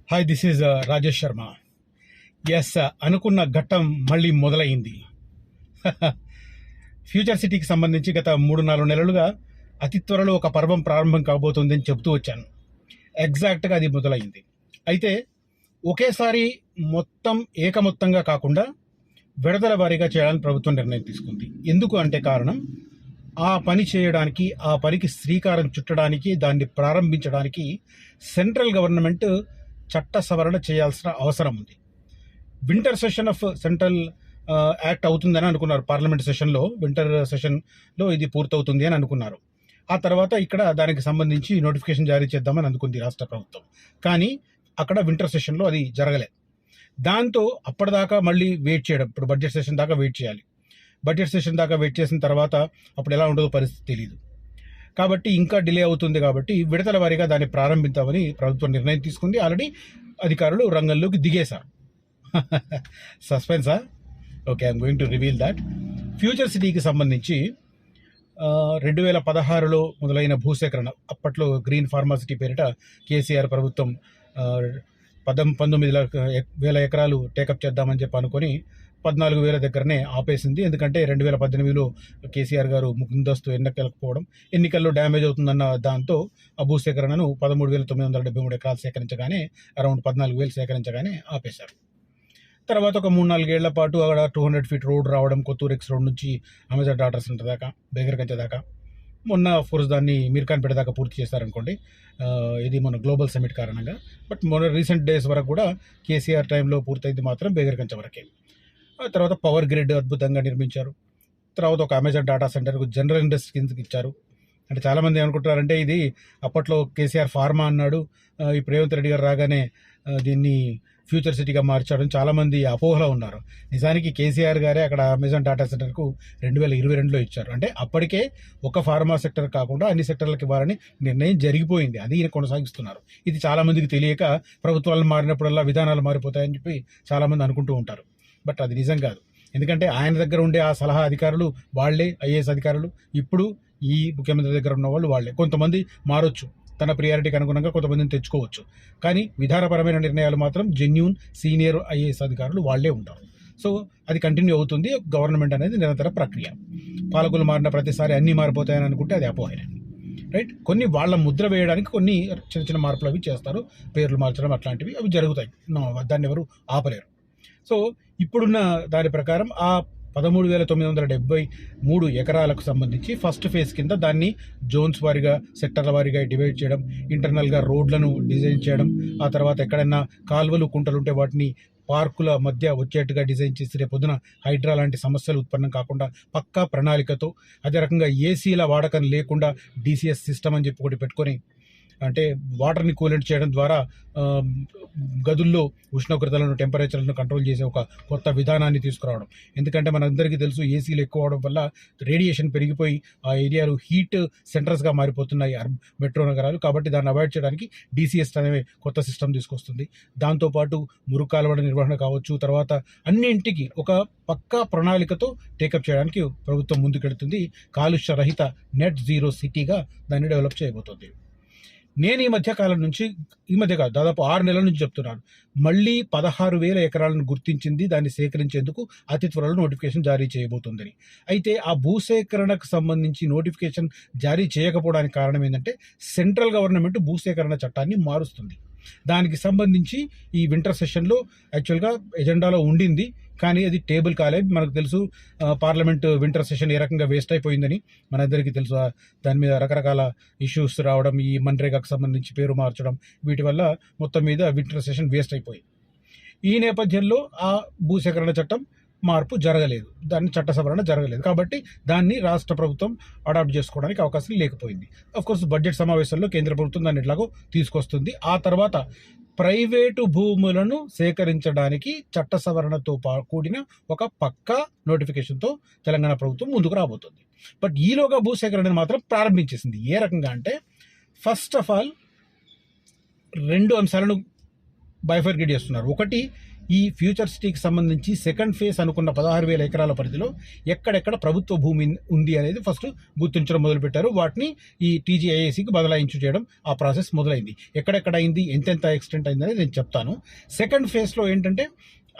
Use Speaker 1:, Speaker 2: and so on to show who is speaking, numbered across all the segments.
Speaker 1: Hi, this is Rajesh Sharma. Yes, అనుకున్న ఘట్టం మళ్ళీ మొదలైంది. ఫ్యూచర్ సిటీకి సంబంధించి గత 3-4 నెలలుగా అతి త్వరలో ఒక పర్వం ప్రారంభం కాబోతుందని చెబుతూ వచ్చాను. ఎగ్జాక్ట్గా అది మొదలైంది. అయితే ఒకేసారి ఏకమొత్తంగా కాకుండా విడతల వారీగా చేయాలని ప్రభుత్వం నిర్ణయం తీసుకుంది. ఎందుకు అంటే కారణం, ఆ పని చేయడానికి, ఆ పనికి శ్రీకారం చుట్టడానికి, దాన్ని ప్రారంభించడానికి సెంట్రల్ గవర్నమెంట్ చట్ట సవరణ చేయాల్సిన అవసరం ఉంది. Winter session of central act అవుతుందని అనుకున్నారు. పార్లమెంట్ సెషన్లో, వింటర్ సెషన్లో ఇది పూర్తవుతుంది అని అనుకున్నారు. ఆ తర్వాత ఇక్కడ దానికి సంబంధించి నోటిఫికేషన్ జారీ చేద్దామని అనుకుంది రాష్ట్ర ప్రభుత్వం. కానీ అక్కడ వింటర్ సెషన్లో అది జరగలేదు. దాంతో అప్పటిదాకా మళ్ళీ వెయిట్ చేయడం, ఇప్పుడు బడ్జెట్ సెషన్ దాకా వెయిట్ చేయాలి. బడ్జెట్ సెషన్ దాకా వెయిట్ చేసిన తర్వాత అప్పుడు ఎలా ఉండదో పరిస్థితి తెలియదు. కాబట్టి ఇంకా డిలే అవుతుంది. కాబట్టి విడతల వారీగా దాన్ని ప్రారంభిద్దామని ప్రభుత్వం నిర్ణయం తీసుకుంది. ఆల్రెడీ అధికారులు రంగంలోకి దిగేశారు. సస్పెన్సా? Okay, I'm going to reveal that. Future సిటీకి సంబంధించి 2016లో మొదలైన భూసేకరణ, అప్పట్లో గ్రీన్ ఫార్మాసిటీ పేరిట కేసీఆర్ ప్రభుత్వం 19,000 ఎకరాలు టేకప్ చేద్దామని చెప్పి అనుకొని 14,000 దగ్గరనే ఆపేసింది. ఎందుకంటే 2018లో కేసీఆర్ గారు ముందస్తు ఎన్నికల్లో డ్యామేజ్ అవుతుందన్న దాంతో ఆ భూసేకరణను 13,973 ఎకరాలు సేకరించగానే, అరౌండ్ 14,000 సేకరించగానే ఆపేశారు. తర్వాత ఒక 3-4 ఏళ్ల పాటు అక్కడ 200 ఫీట్ రోడ్ రావడం, కొత్తూరు ఎక్స్ రోడ్ నుంచి అమెజాన్ డాటా సెంటర్ దాకా, బేగరగంజ దాకా, మొన్న ఫోర్స్ దాన్ని మీర్ఖాన్పేట దాకా పూర్తి చేశారనుకోండి. ఇది మన గ్లోబల్ సమిట్ కారణంగా. బట్ మొన్న రీసెంట్ డేస్ వరకు కూడా కేసీఆర్ టైంలో పూర్తయింది మాత్రం బేగరగంజ వరకే. ఆ తర్వాత పవర్ గ్రిడ్ అద్భుతంగా నిర్మించారు. తర్వాత ఒక అమెజాన్ డాటా సెంటర్కు జనరల్ ఇండస్ట్రీ కిందకి ఇచ్చారు. అంటే చాలామంది అనుకుంటారంటే ఇది అప్పట్లో కేసీఆర్ ఫార్మా అన్నాడు, ఇప్పుడు రేవంత్ రెడ్డి గారు రాగానే దీన్ని ఫ్యూచర్ సిటీగా మార్చాడని చాలామంది అపోహలో ఉన్నారు. నిజానికి కేసీఆర్ గారే అక్కడ అమెజాన్ డాటా సెంటర్కు 2022లో ఇచ్చారు. అంటే అప్పటికే ఒక ఫార్మా సెక్టర్ కాకుండా అన్ని సెక్టర్లకు ఇవ్వాలని నిర్ణయం జరిగిపోయింది. అది ఈయన కొనసాగిస్తున్నారు. ఇది చాలామందికి తెలియక ప్రభుత్వాలు మారినప్పుడల్లా విధానాలు మారిపోతాయని చెప్పి చాలామంది అనుకుంటూ ఉంటారు. బట్ అది నిజం కాదు. ఎందుకంటే ఆయన దగ్గర ఉండే ఆ సలహా అధికారులు వాళ్లే, ఐఏఎస్ అధికారులు. ఇప్పుడు ఈ ముఖ్యమంత్రి దగ్గర ఉన్న వాళ్ళు వాళ్లే. కొంతమంది మారొచ్చు, తన ప్రియారిటీకి అనుగుణంగా కొంతమందిని తెచ్చుకోవచ్చు. కానీ విధానపరమైన నిర్ణయాలు మాత్రం జెన్యూన్ సీనియర్ ఐఏఎస్ అధికారులు వాళ్లే ఉంటారు. సో అది కంటిన్యూ అవుతుంది. గవర్నమెంట్ అనేది నిరంతర ప్రక్రియ. పాలకులు మారిన ప్రతిసారి అన్నీ మారిపోతాయని అనుకుంటే అది అపోహనే. రైట్? కొన్ని వాళ్ళ ముద్ర వేయడానికి కొన్ని చిన్న చిన్న మార్పులు అవి చేస్తారు. పేర్లు మార్చడం అట్లాంటివి అవి జరుగుతాయి. దాన్ని ఎవరు ఆపలేరు. సో ఇప్పుడున్న దాని ప్రకారం ఆ 13,973 ఎకరాలకు సంబంధించి ఫస్ట్ ఫేజ్ కింద దాన్ని జోన్స్ వారీగా, సెక్టర్ల వారీగా డివైడ్ చేయడం, ఇంటర్నల్గా రోడ్లను డిజైన్ చేయడం, ఆ తర్వాత ఎక్కడైనా కాలువలు, కుంటలు ఉంటే వాటిని పార్కుల మధ్య వచ్చేట్టుగా డిజైన్ చేసి రేపొద్దున హైడ్రా లాంటి సమస్యలు ఉత్పన్నం కాకుండా పక్కా ప్రణాళికతో, అదే రకంగా ఏసీల వాడకం లేకుండా డీసీఎస్ సిస్టమ్ అని చెప్పి ఒకటి పెట్టుకొని, అంటే వాటర్ని కూలెంట్ చేయడం ద్వారా గదుల్లో ఉష్ణోగ్రతలను, టెంపరేచర్లను కంట్రోల్ చేసే ఒక కొత్త విధానాన్ని తీసుకురావడం. ఎందుకంటే మనందరికీ తెలుసు, ఏసీలు ఎక్కువ అవడం వల్ల రేడియేషన్ పెరిగిపోయి ఆ ఏరియాలు హీట్ సెంటర్స్గా మారిపోతున్నాయి మెట్రో నగరాలు. కాబట్టి దాన్ని అవాయిడ్ చేయడానికి డీసీఎస్ అనే కొత్త సిస్టమ్ తీసుకొస్తుంది. దాంతోపాటు మురుగు కాలువల నిర్వహణ కావచ్చు, తర్వాత అన్నింటికి ఒక పక్కా ప్రణాళికతో టేకప్ చేయడానికి ప్రభుత్వం ముందుకెడుతుంది. కాలుష్య రహిత నెట్ జీరో సిటీగా దాన్ని డెవలప్ చేయబోతుంది. నేను ఈ మధ్య కాదు, దాదాపు 6 నెలల నుంచి చెప్తున్నాను, మళ్ళీ 16,000 ఎకరాలను గుర్తించింది. దాన్ని సేకరించేందుకు అతి త్వరలో నోటిఫికేషన్ జారీ చేయబోతుందని. అయితే ఆ భూసేకరణకు సంబంధించి నోటిఫికేషన్ జారీ చేయకపోవడానికి కారణం ఏంటంటే, సెంట్రల్ గవర్నమెంట్ భూసేకరణ చట్టాన్ని మారుస్తుంది. దానికి సంబంధించి ఈ వింటర్ సెషన్లో యాక్చువల్గా ఎజెండాలో ఉండింది, కానీ అది టేబుల్ కాలేదు. మనకు తెలుసు పార్లమెంట్ వింటర్ సెషన్ ఏ రకంగా వేస్ట్ అయిపోయిందని మనందరికీ తెలుసు. దాని మీద రకరకాల ఇష్యూస్ రావడం, ఈ మన్రేగాకు సంబంధించి పేరు మార్చడం, వీటి వల్ల మొత్తం మీద వింటర్ సెషన్ వేస్ట్ అయిపోయింది. ఈ నేపథ్యంలో ఆ భూసేకరణ చట్టం మార్పు జరగలేదు, దాన్ని చట్ట సవరణ జరగలేదు. కాబట్టి దాన్ని రాష్ట్ర ప్రభుత్వం అడాప్ట్ చేసుకోవడానికి అవకాశం లేకపోయింది. అఫ్కోర్స్ బడ్జెట్ సమావేశంలో కేంద్ర ప్రభుత్వం దాన్ని ఎట్లాగో తీసుకొస్తుంది. ఆ తర్వాత ప్రైవేటు భూములను సేకరించడానికి చట్ట సవరణతో కూడిన ఒక పక్కా నోటిఫికేషన్తో తెలంగాణ ప్రభుత్వం ముందుకు రాబోతుంది. బట్ ఈలోగా భూసేకరణను మాత్రం ప్రారంభించేసింది. ఏ రకంగా అంటే, ఫస్ట్ ఆఫ్ ఆల్ 2 అంశాలను బైఫర్గేట్ చేస్తున్నారు. ఒకటి, ఈ ఫ్యూచర్ సిటీకి సంబంధించి సెకండ్ ఫేజ్ అనుకున్న 16,000 ఎకరాల పరిధిలో ఎక్కడెక్కడ ప్రభుత్వ భూమి ఉంది అనేది ఫస్ట్ గుర్తించడం మొదలుపెట్టారు. వాటిని ఈ టీజీఐఐసికి బదలాయించు చేయడం ఆ ప్రాసెస్ మొదలైంది. ఎక్కడెక్కడ అయింది, ఎంతెంత ఎక్స్టెంట్ అయింది అనేది నేను చెప్తాను. సెకండ్ ఫేజ్లో ఏంటంటే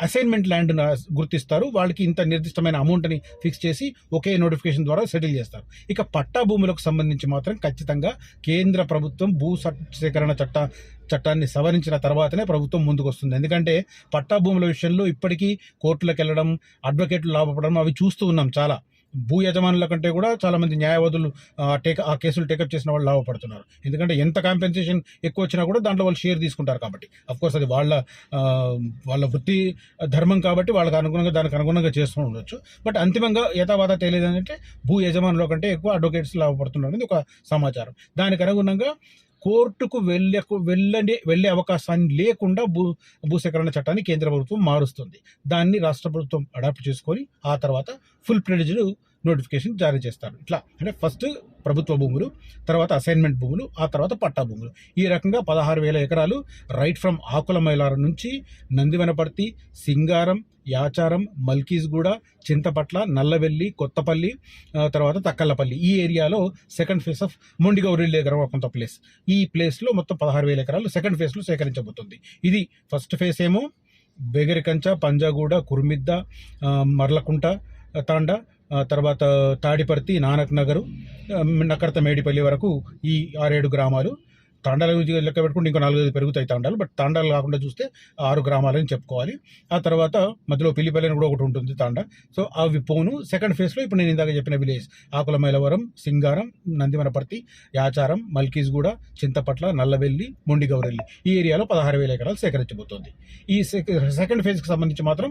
Speaker 1: అసైన్మెంట్ ల్యాండ్ గుర్తిస్తారు. వాళ్ళకి ఇంత నిర్దిష్టమైన అమౌంట్ని ఫిక్స్ చేసి ఒకే నోటిఫికేషన్ ద్వారా సెటిల్ చేస్తారు. ఇక పట్టా భూములకు సంబంధించి మాత్రం ఖచ్చితంగా కేంద్ర ప్రభుత్వం సేకరణ చట్టాన్ని సవరించిన తర్వాతనే ప్రభుత్వం ముందుకు వస్తుంది. ఎందుకంటే పట్టా భూముల విషయంలో ఇప్పటికీ కోర్టులకు వెళ్ళడం, అడ్వకేట్లు లాభపడడం అవి చూస్తూ ఉన్నాం. చాలా భూ యజమానుల కంటే కూడా చాలా మంది న్యాయవాదులు ఆ కేసులు టేకప్ చేసిన వాళ్ళు లాభపడుతున్నారు. ఎందుకంటే ఎంత కాంపెన్సేషన్ ఎక్కువ వచ్చినా కూడా దాంట్లో వాళ్ళు షేర్ తీసుకుంటారు కాబట్టి. అఫ్కోర్స్ అది వాళ్ళ వృత్తి ధర్మం కాబట్టి దానికి అనుగుణంగా చేస్తూ ఉండొచ్చు. బట్ అంతిమంగా యథావాత తెలియదు అంటే భూ యజమానుల కంటే ఎక్కువ అడ్వకేట్స్ లాభపడుతున్నారు అనేది ఒక సమాచారం. దానికి అనుగుణంగా కోర్టుకు వెళ్ళే అవకాశాన్ని లేకుండా భూసేకరణ చట్టాన్ని కేంద్ర ప్రభుత్వం మారుస్తుంది. దాన్ని రాష్ట్ర ప్రభుత్వం అడాప్ట్ చేసుకొని ఆ తర్వాత ఫుల్ ప్లెడ్జ్డ్ నోటిఫికేషన్ జారీ చేస్తారు. ఇట్లా అంటే ఫస్ట్ ప్రభుత్వ భూములు, తర్వాత అసైన్మెంట్ భూములు, ఆ తర్వాత పట్టా భూములు. ఈ రకంగా 16,000 ఎకరాలు రైట్ ఫ్రమ్ ఆకుల మైలారం నుంచి నందివనపర్తి, సింగారం, యాచారం, మల్కీజ్గూడ, చింతపట్ల, నల్లవెల్లి, కొత్తపల్లి, తర్వాత తక్కల్లపల్లి ఈ ఏరియాలో సెకండ్ ఫేజ్ ఆఫ్ మొండిగౌరిల్లి దగ్గర కొంత ప్లేస్, ఈ ప్లేస్లో మొత్తం 16,000 ఎకరాలు సెకండ్ ఫేజ్లో సేకరించబోతుంది. ఇది ఫస్ట్ ఫేజ్ ఏమో బెగరికంచ, పంజాగూడ, కుర్మిద్ద, మర్లకుంట, తాండా, తర్వాత తాడిపర్తి, నానక్ నగరు, నకర్త మేడిపల్లి వరకు ఈ 6-7 గ్రామాలు. తాండాల లెక్క పెట్టుకుంటే ఇంకో 4-5 పెరుగుతాయి తాండాలు. బట్ తాండాలు కాకుండా చూస్తే 6 గ్రామాలని చెప్పుకోవాలి. ఆ తర్వాత మధ్యలో పిల్లిపల్లి అని కూడా ఒకటి ఉంటుంది తాండా. సో అవి పోను సెకండ్ ఫేజ్లో ఇప్పుడు నేను ఇందాక చెప్పిన విలేజ్ ఆకుల మైలవరం, సింగారం, నందివనపర్తి, యాచారం, మల్కీజ్గూడ, చింతపట్ల, నల్లవెల్లి, మొండిగౌరెల్లి ఈ ఏరియాలో 16,000 ఎకరాలు సేకరించబోతోంది. ఈ సెకండ్ ఫేజ్కి సంబంధించి మాత్రం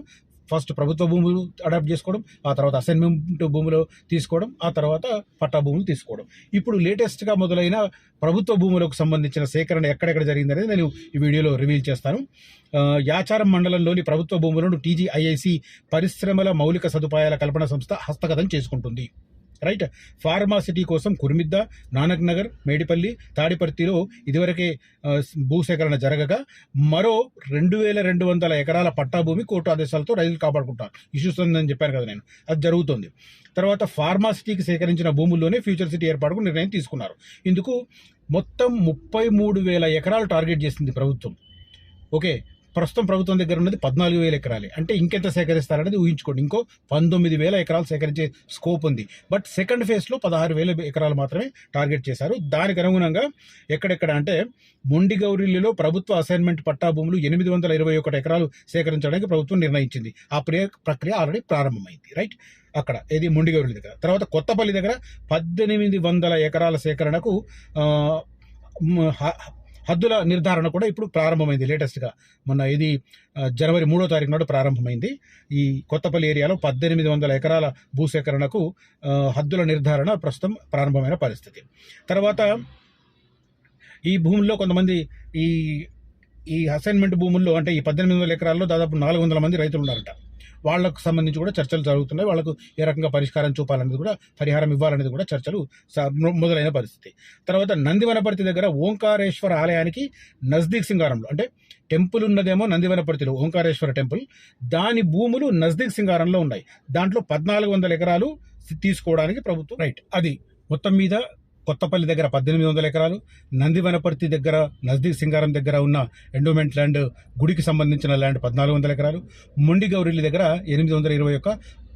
Speaker 1: ఫస్ట్ ప్రభుత్వ భూములు అడాప్ట్ చేసుకోవడం, ఆ తర్వాత అసైన్మెంట్ భూములు తీసుకోవడం, ఆ తర్వాత పట్టా భూములు తీసుకోవడం. ఇప్పుడు లేటెస్ట్గా మొదలైన ప్రభుత్వ భూములకు సంబంధించిన సేకరణ ఎక్కడెక్కడ జరిగిందనేది నేను ఈ వీడియోలో రివీల్ చేస్తాను. యాచారం మండలంలోని ప్రభుత్వ భూములను టీజీఐఐసి పరిశ్రమల మౌలిక సదుపాయాల కల్పన సంస్థ హస్తగతం చేసుకుంటుంది. రైట్. ఫార్మాసిటీ కోసం కుర్మిద్ద, నానక్ నగర్, మేడిపల్లి, తాడిపర్తిలో ఇదివరకే భూసేకరణ జరగగా మరో 2,200 ఎకరాల పట్టా భూమి కోర్టు ఆదేశాలతో రైతులు కాపాడుకుంటారు. ఇష్యూస్ ఉందని చెప్పాను కదా నేను, అది జరుగుతుంది. తర్వాత ఫార్మాసిటీకి సేకరించిన భూముల్లోనే ఫ్యూచర్ సిటీ ఏర్పాటుకు నిర్ణయం తీసుకున్నారు. ఇందుకు మొత్తం 33,000 ఎకరాలు టార్గెట్ చేసింది ప్రభుత్వం. ఓకే, ప్రస్తుతం ప్రభుత్వం దగ్గర ఉన్నది 14,000 ఎకరాలే. అంటే ఇంకెంత సేకరిస్తారనేది ఊహించుకోండి. ఇంకో 19,000 ఎకరాలు సేకరించే స్కోప్ ఉంది. బట్ సెకండ్ ఫేజ్లో 16,000 ఎకరాలు మాత్రమే టార్గెట్ చేశారు. దానికి అనుగుణంగా ఎక్కడెక్కడ అంటే మొండిగౌరిల్లిలో ప్రభుత్వ అసైన్మెంట్ పట్టా భూములు 821 ఎకరాలు సేకరించడానికి ప్రభుత్వం నిర్ణయించింది. ఆ ప్రక్రియ ఆల్రెడీ ప్రారంభమైంది. రైట్, అక్కడ ఏది మొండిగౌరిల్లి దగ్గర. తర్వాత కొత్తపల్లి దగ్గర 1800 ఎకరాల సేకరణకు హద్దుల నిర్ధారణ కూడా ఇప్పుడు ప్రారంభమైంది. లేటెస్ట్గా మొన్న ఇది జనవరి 3వ తారీఖు నాడు ప్రారంభమైంది. ఈ కొత్తపల్లి ఏరియాలో 1800 ఎకరాల భూసేకరణకు హద్దుల నిర్ధారణ ప్రస్తుతం ప్రారంభమైన పరిస్థితి. తర్వాత ఈ భూముల్లో కొంతమంది ఈ అసైన్మెంట్ భూముల్లో అంటే ఈ 1800 ఎకరాల్లో దాదాపు 400 మంది రైతులు ఉన్నారట. వాళ్ళకు సంబంధించి కూడా చర్చలు జరుగుతున్నాయి. వాళ్ళకు ఏ రకంగా పరిష్కారం చూపాలనేది కూడా, పరిహారం ఇవ్వాలనేది కూడా చర్చలు మొదలైన పరిస్థితి. తర్వాత నందివనపర్తి దగ్గర ఓంకారేశ్వర ఆలయానికి నజ్దీక్ సింగారంలో, అంటే టెంపుల్ ఉన్నదేమో నందివనపర్తిలో ఓంకారేశ్వర టెంపుల్, దాని భూములు నజ్దీక్ సింగారంలో ఉన్నాయి. దాంట్లో 1,400 ఎకరాలు తీసుకోవడానికి ప్రభుత్వం రైట్. అది మొత్తం మీద కొత్తపల్లి దగ్గర 1800 ఎకరాలు, నందివనపర్తి దగ్గర నజ్దీక్ సింగారం దగ్గర ఉన్న ఎండోమెంట్ ల్యాండ్ గుడికి సంబంధించిన ల్యాండ్ 1,400 ఎకరాలు, మొండిగౌరిల్లి దగ్గర 821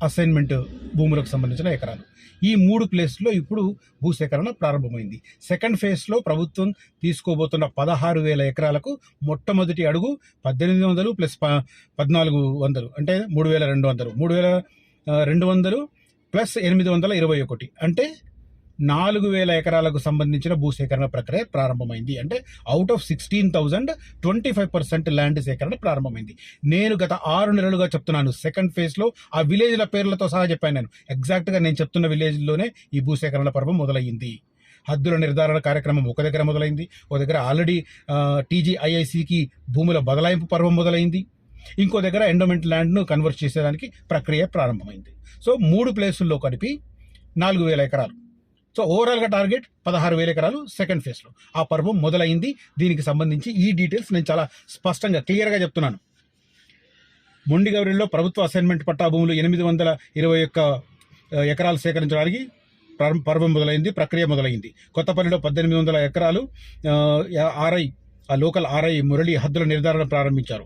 Speaker 1: అసైన్మెంట్ భూములకు సంబంధించిన ఎకరాలు. ఈ 3 ప్లేస్లో ఇప్పుడు భూసేకరణ ప్రారంభమైంది. సెకండ్ ఫేజ్లో ప్రభుత్వం తీసుకోబోతున్న 16,000 ఎకరాలకు మొట్టమొదటి అడుగు 1800 ప్లస్ 1,400 అంటే 3,200, 3,200 ప్లస్ 821 అంటే 4,000 ఎకరాలకు సంబంధించిన భూసేకరణ ప్రక్రియ ప్రారంభమైంది. అంటే అవుట్ ఆఫ్ 16,000 25% ల్యాండ్ సేకరణ ప్రారంభమైంది. నేను గత 6 నెలలుగా చెప్తున్నాను. సెకండ్ ఫేజ్లో ఆ విలేజ్ల పేర్లతో సహా చెప్పాను నేను. ఎగ్జాక్ట్గా నేను చెప్తున్న విలేజ్లోనే ఈ భూసేకరణ పర్వం మొదలయ్యింది. హద్దుల నిర్ధారణ కార్యక్రమం ఒక దగ్గర మొదలైంది, ఒక దగ్గర ఆల్రెడీ టీజీఐఐసికి భూముల బదలాయింపు పర్వం మొదలైంది, ఇంకో దగ్గర ఎండోమెంట్ ల్యాండ్ను కన్వర్ట్ చేసేదానికి ప్రక్రియ ప్రారంభమైంది. సో 3 ప్లేసుల్లో కలిపి 4,000 ఎకరాలు. సో ఓవరాల్గా టార్గెట్ 16,000 ఎకరాలు సెకండ్ ఫేజ్లో. ఆ పర్వం మొదలైంది. దీనికి సంబంధించి ఈ డీటెయిల్స్ నేను చాలా స్పష్టంగా క్లియర్గా చెప్తున్నాను. మొండిగౌరిలో ప్రభుత్వ అసైన్మెంట్ పట్టా భూములు 821 ఎకరాలు సేకరించడానికి పర్వం మొదలైంది, ప్రక్రియ మొదలైంది. కొత్తపల్లిలో 1800 ఎకరాలు ఆర్ఐ లోకల్ ఆర్ఐ మురళి హద్దుల నిర్ధారణ ప్రారంభించారు.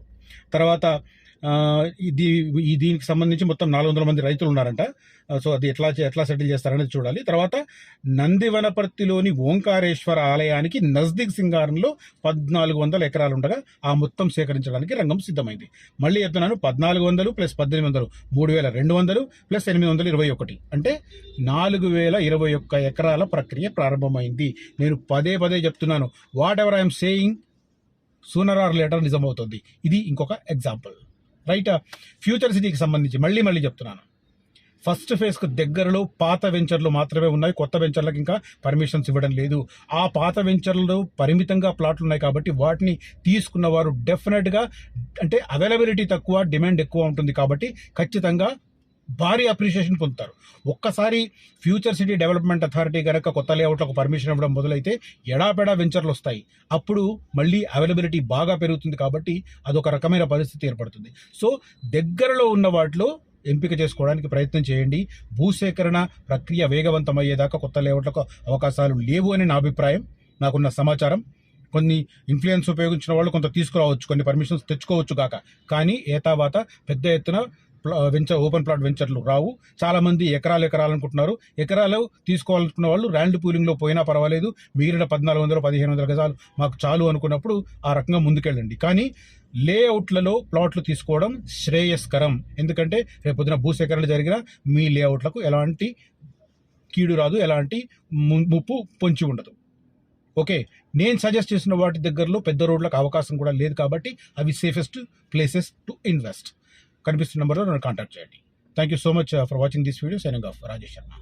Speaker 1: తర్వాత దీనికి సంబంధించి మొత్తం 400 మంది రైతులు ఉన్నారంట. సో అది ఎట్లా సెటిల్ చేస్తారనేది చూడాలి. తర్వాత నందివనపర్తిలోని ఓంకారేశ్వర ఆలయానికి నజ్దీక్ సింగారంలో 1400 ఎకరాలు ఉండగా ఆ మొత్తం సేకరించడానికి రంగం సిద్ధమైంది. మళ్ళీ చెప్తున్నాను, 1400 + 1800 3200 + 821 అంటే 4021 ఎకరాల ప్రక్రియ ప్రారంభమైంది. నేను పదే చెప్తున్నాను, whatever I'm saying sooner or later నిజమవుతుంది. ఇది ఇంకొక ఎగ్జాంపుల్, రైట్. ఫ్యూచర్ సిటీకి సంబంధించి మళ్ళీ చెప్తున్నాను, ఫస్ట్ ఫేజ్కు దగ్గరలో పాత వెంచర్లు మాత్రమే ఉన్నాయి. కొత్త వెంచర్లకు ఇంకా పర్మిషన్స్ ఇవ్వడం లేదు. ఆ పాత వెంచర్లు పరిమితంగా ప్లాట్లు ఉన్నాయి కాబట్టి వాటిని తీసుకున్న వారు డెఫినెట్గా, అంటే అవైలబిలిటీ తక్కువ, డిమాండ్ ఎక్కువ ఉంటుంది కాబట్టి ఖచ్చితంగా భారీ అప్రిషియేషన్ పొందుతారు. ఒక్కసారి ఫ్యూచర్ సిటీ డెవలప్మెంట్ అథారిటీ కనుక కొత్త లేఅవుట్లకు పర్మిషన్ ఇవ్వడం మొదలైతే ఎడాపెడా వెంచర్లు వస్తాయి. అప్పుడు మళ్ళీ అవైలబిలిటీ బాగా పెరుగుతుంది కాబట్టి అదొక రకమైన పరిస్థితి ఏర్పడుతుంది. సో దగ్గరలో ఉన్న వాటిలో ఎంపిక చేసుకోవడానికి ప్రయత్నం చేయండి. భూసేకరణ ప్రక్రియ వేగవంతమయ్యేదాకా కొత్త లేఅవుట్లకు అవకాశాలు లేవు అని నా అభిప్రాయం, నాకున్న సమాచారం. కొన్ని ఇన్ఫ్లుయెన్స్ ఉపయోగించిన వాళ్ళు కొంత తీసుకురావచ్చు, కొన్ని పర్మిషన్స్ తెచ్చుకోవచ్చు కాక, కానీ ఏతావాత పెద్ద ఎత్తున ఓపెన్ ప్లాట్ వెంచర్లు రావు. చాలామంది ఎకరాలు అనుకుంటున్నారు. ఎకరాలు తీసుకోవాలనుకున్న వాళ్ళు ల్యాండ్ పూలింగ్లో పోయినా పర్వాలేదు, మిగిలిన 1400 1500 గజాలు మాకు చాలు అనుకున్నప్పుడు ఆ రకంగా ముందుకెళ్ళండి. కానీ లేఅవుట్లలో ప్లాట్లు తీసుకోవడం శ్రేయస్కరం. ఎందుకంటే రేపొద్దున భూసేకరణ జరిగినా మీ లేఅవుట్లకు ఎలాంటి కీడు రాదు, ఎలాంటి ముప్పు పొంచి ఉండదు. ఓకే, నేను సజెస్ట్ చేసిన వాటి దగ్గరలో పెద్ద రోడ్లకు అవకాశం కూడా లేదు కాబట్టి అవి సేఫెస్ట్ ప్లేసెస్ టు ఇన్వెస్ట్. కనిపిస్తున్న నెంబర్లో నన్ను కాంటాక్ట్ చేయండి. Thank you so much for watching this video. Signing off, Rajesh Sharma.